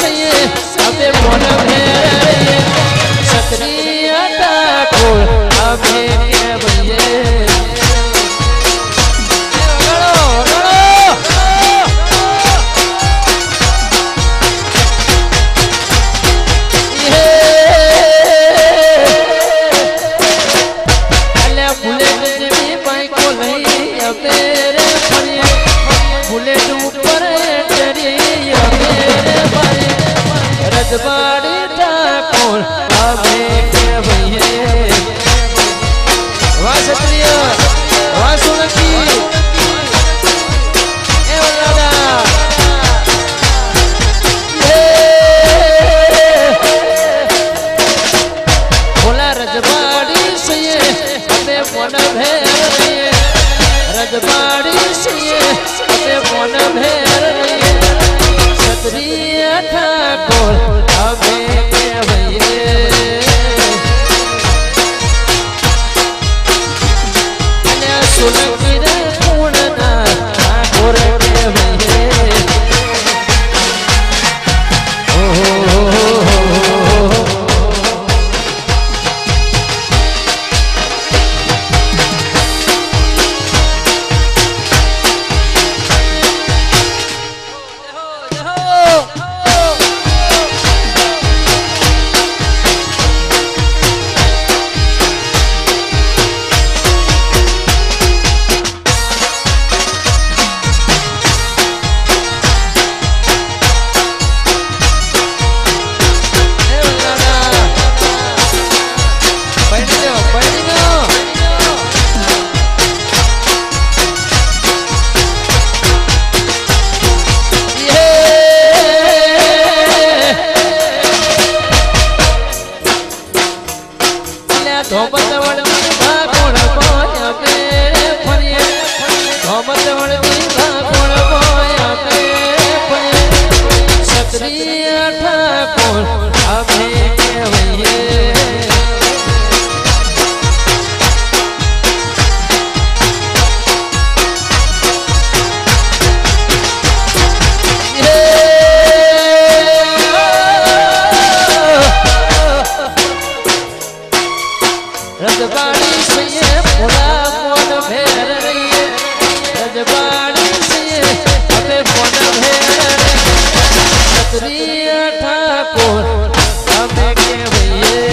સયે હવે મોન ભેરે ક્ષત્રિય ઠાકોર હવે કેવયે રજવાડી ઠાકોર હવે કેવયે વાહ ક્ષત્રિય વાહ સોલંકી એ વલ્લાદા બોલા રજવાડી સયે હવે મોન ભેર રજવાડી સયે હવે મોન ભેર ક્ષત્રિય ઠાકોર હવે કેવયે અને સોલંકી રે પૂર્ણના ઠાકોર કેવયે ક્ષત્રિય ઠાકોર હવે કેવયે રજવાડી સયે ભોળા મોન ભેર રહીએ રજવાડી સયે હવે મોન ભેર ક્ષત્રિય ઠાકોર હવે કેવયે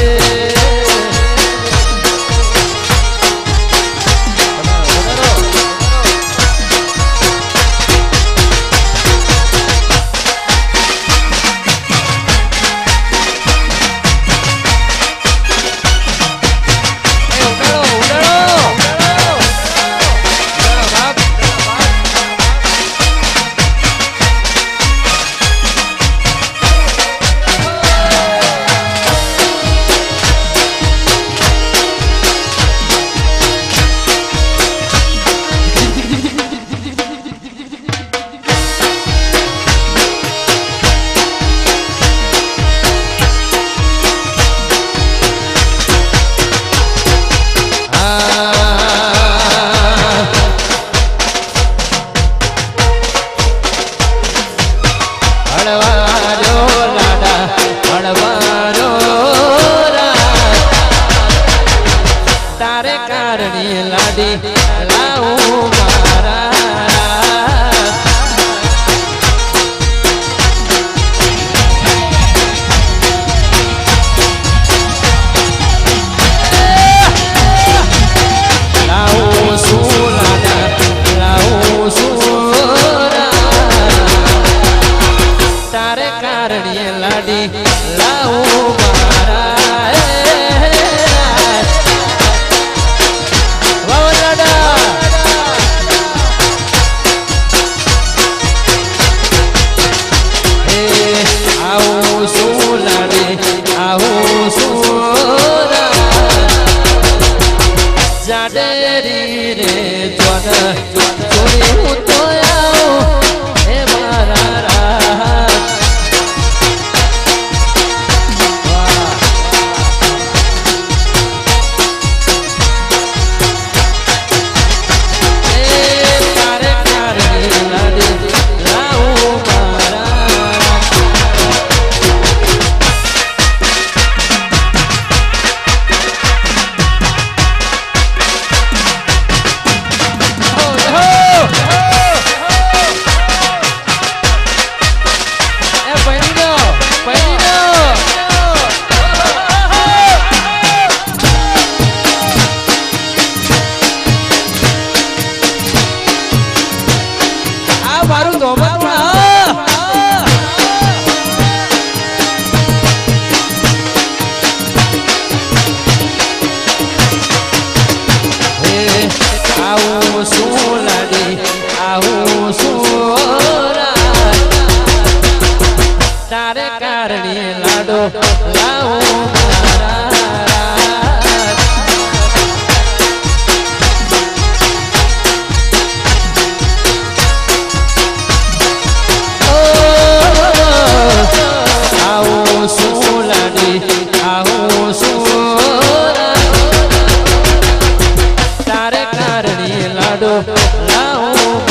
કારણે લાડો લાવું મારા આવું શું લાડી આવું શું તારે કારણે લાડો લાવું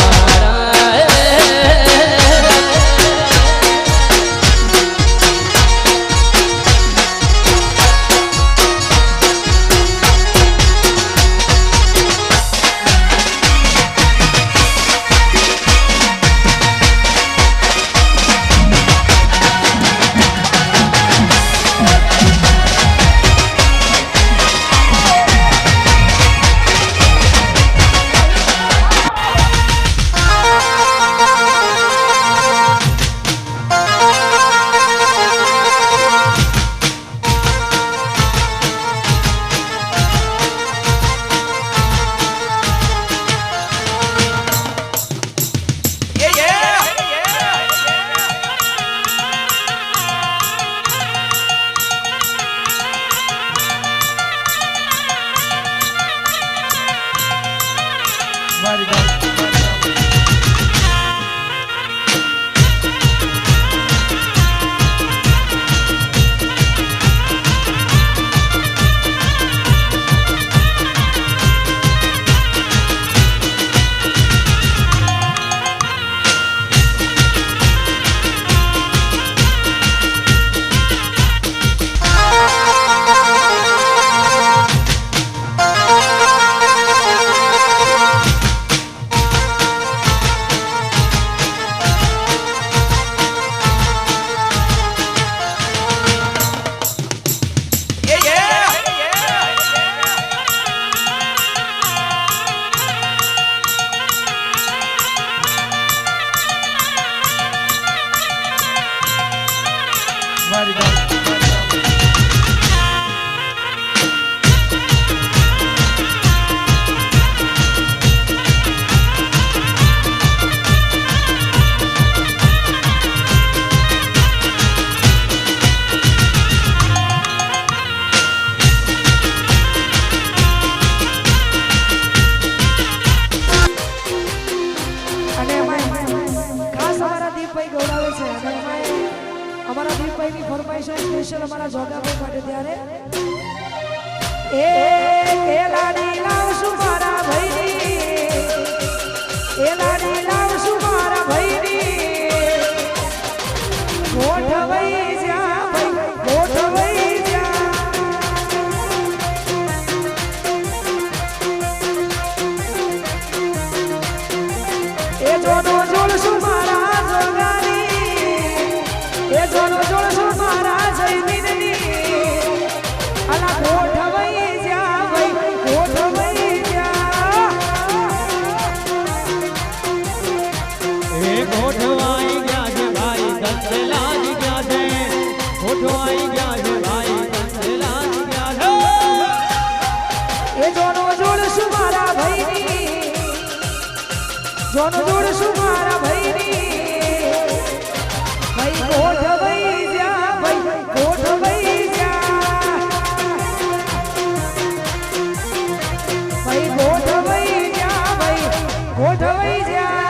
અમારા દીપભાઈની ફરમાઈશ સ્પેશિયલ અમારા જોગાભાઈ માટે ત્યારે એ લાડી લાવશું મારા ભાઈની એ લાડી લાવશું મારા ભાઈની ગોઠવાઈ જા ભાઈ ગોઠવાઈ જા એ જોડો જોડશું મારા જોગાની એ જોડો જોડશું મારા જયમીનની અલા ગોઠવાઈ જા ભાઈ ગોઠવાઈ જા એ ગોઠવાઈ ગયા છે ભાઈ દંતલાજ ગયા છે ગોઠવાઈ ગયા છે ભાઈ દંતલાજ ગયા છે એ જોડો જોડશું મારા ભાઈની જોડો જોડશું મારા ભાઈની ભાઈ ગોઠવાઈ જા ભાઈ ગોઠવાઈ જા ભાઈ ગોઠવાઈ જા ભાઈ ગોઠવાઈ જા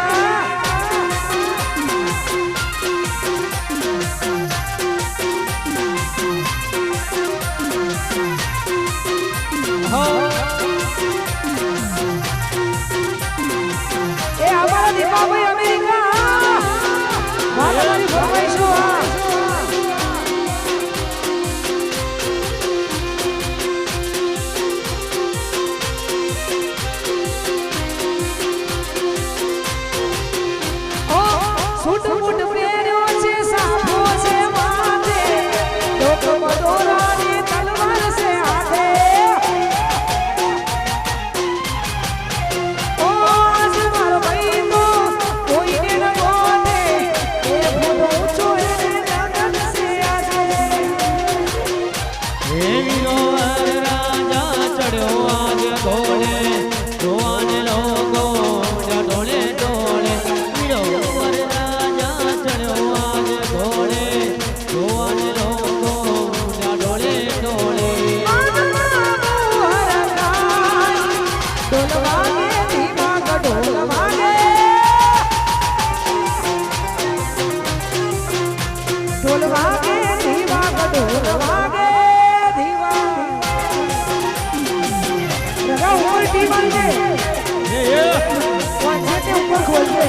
એ અમારા ઢોલ વાગે દીવા રગા ઉપર ટીમલ છે વાંચે તે ઉપર ખોલજે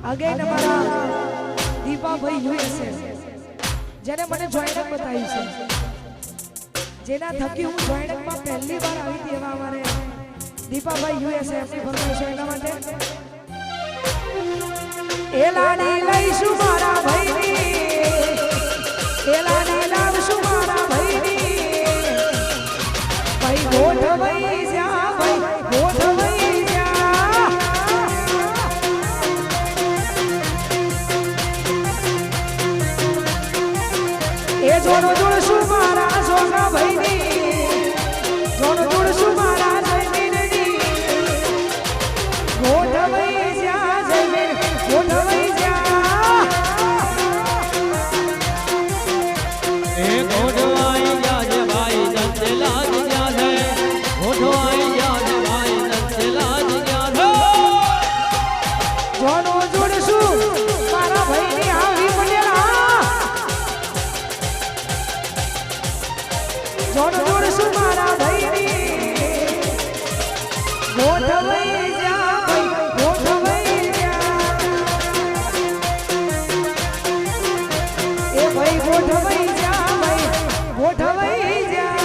અગેન અમારા દીપાભાઈ યુએસએ જેને મને જોઈનક બતાવી છે જેના થકી હું જોઈનકમાં પહેલી વાર આવી હતી એવા અમારે દીપાભાઈ યુએસએ એમની ફરમાઈશ એના માટે એ લાડી લઈશું મારા ભાઈની એ લાડી લાવશું મારા ભાઈની ભાઈ ગોઠવાઈ જા ભાઈ ગોઠવાઈ એ જોડો જોડશું મારા સોના ભાઈની જોડો જોડશું મારા જમીનની ગોઠવાઈ જા જમીન ગોઠવાઈ જા એ ગોઠવાઈ ગયા છે ભાઈ દંતેલા ગયા છે ગોઠવાઈ ગયા છે ભાઈ દંતેલા ગયા છે જોડો જોડશું મારા ભાઈની આવી પડેલા જોડો જોડશું મારા ભાઈની ગોઠવાઈ જા ભાઈ ગોઠવાઈ જા એ ભાઈ ગોઠવાઈ જા ભાઈ ગોઠવાઈ જા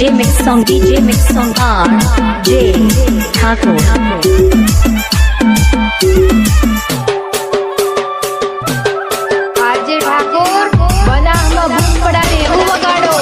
DJ Mix Song R.J. Thakur. RJ Thakor બનાવમાં ભૂખ પડાવે એવું વગાડો.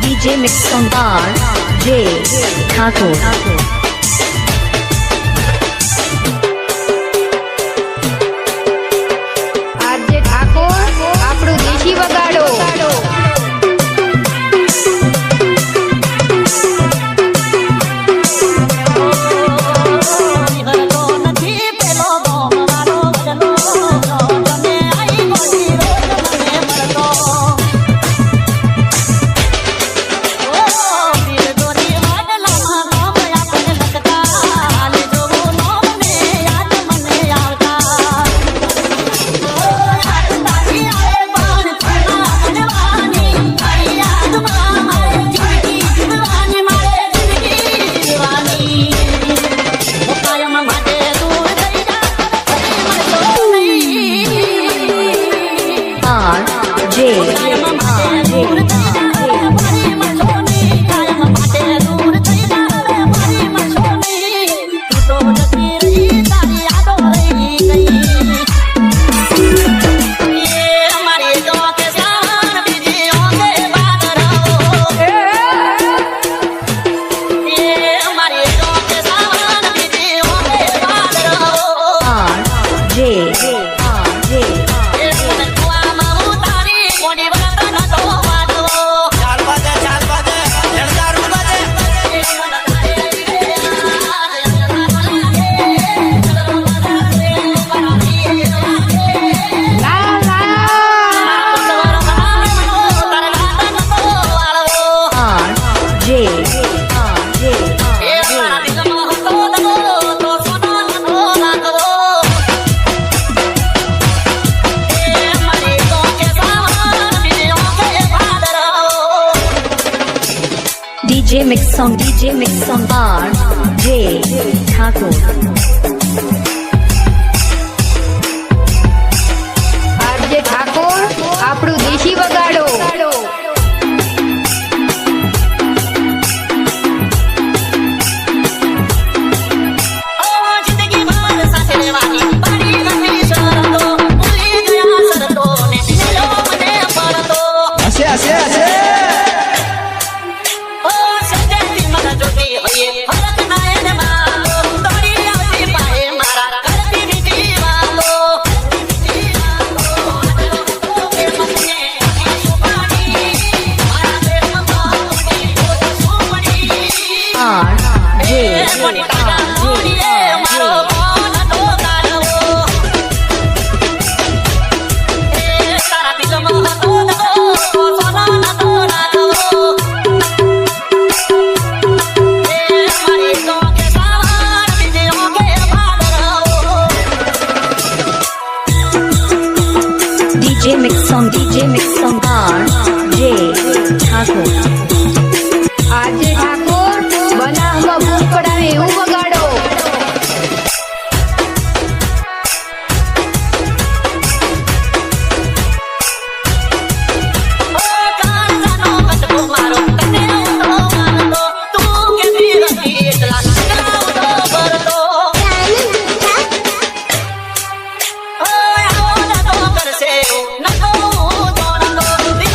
DJ Mix Song R.J. Thakur. RJ Thakor આપણું દેશી વગાડો. DJ Mix Song R.J. Thakur. RJ Thakor આપણું દેશી વગાડો. DJ Mix Song R.J. Thakur. RJ Thakor બનાવમાં ભૂખ પડાવે એવું વગાડો.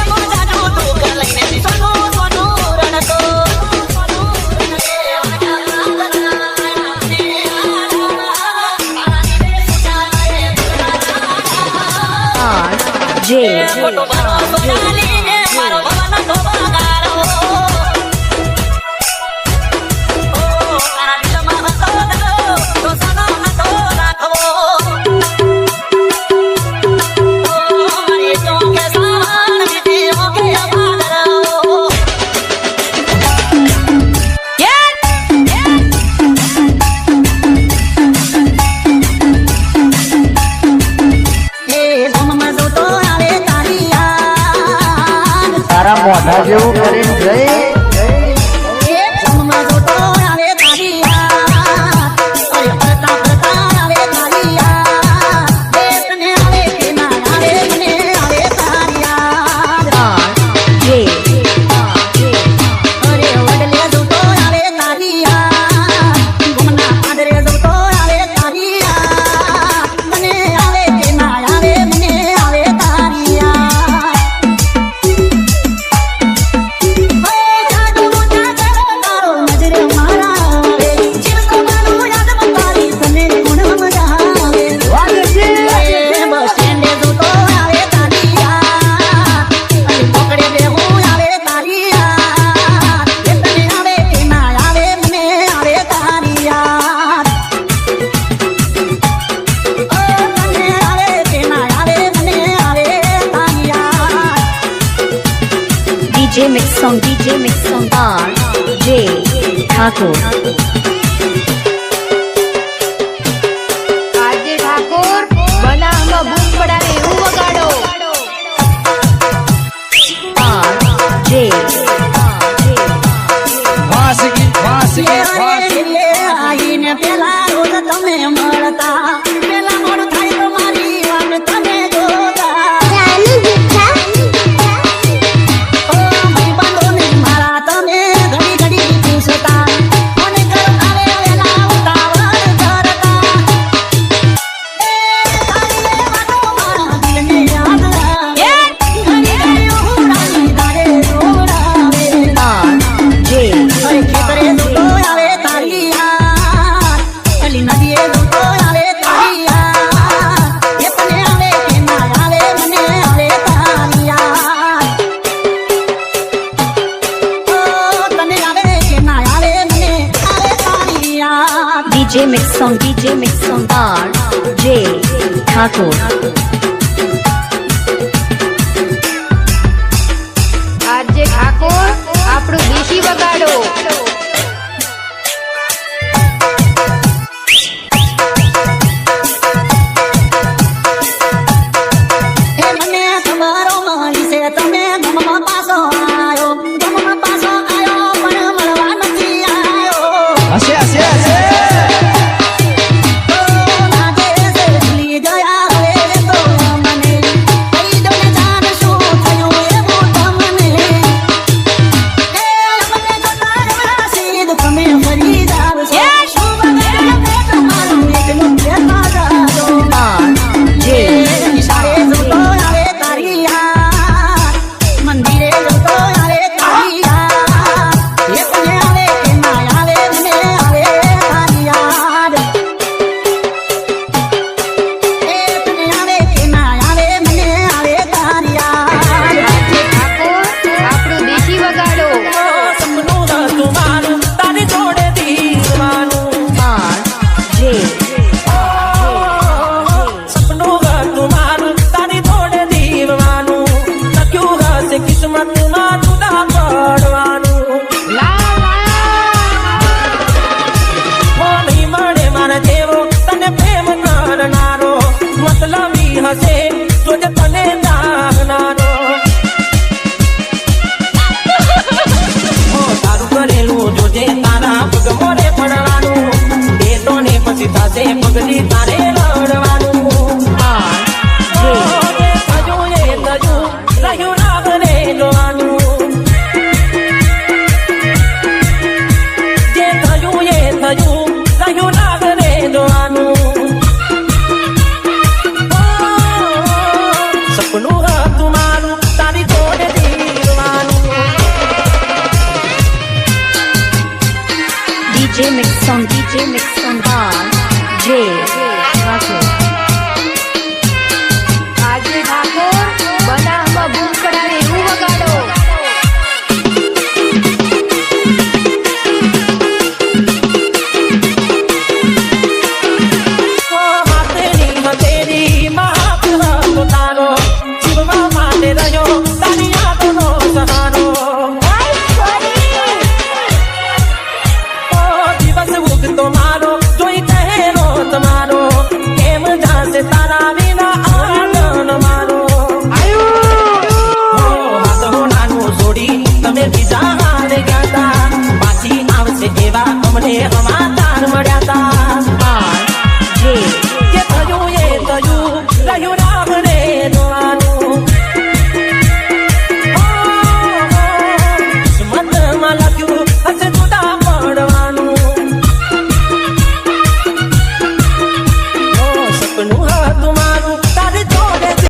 No J. તારા મોઢા જેવું કરીને જઈ DJ Mix Song R J Thakur. આજે ઠાકોર બનાવમાં બૂમ પડાવે એવું વગાડો. R J વાસગી વાસગી વાસગી આઈને પેલા રોજ તમે મળતા પેલા મોડ થાય તો મારી વાત તમે જોતા DJ Mix Song R J Thakur. આજે ઠાકોર આપણું દેશી વગાડો. મને તમારો મારી છે તમે ગમમાં પાછો આયો પણ મળવા નથી આયો હશે હશે હશે પગલી તારે લડવાનું રહ્યું નાગને જોવાનું જે થયું એ થયું રહ્યું નાગને જોવાનું સપનું હતું મારું તારી જોડે જીવવાનું. DJ Mix Song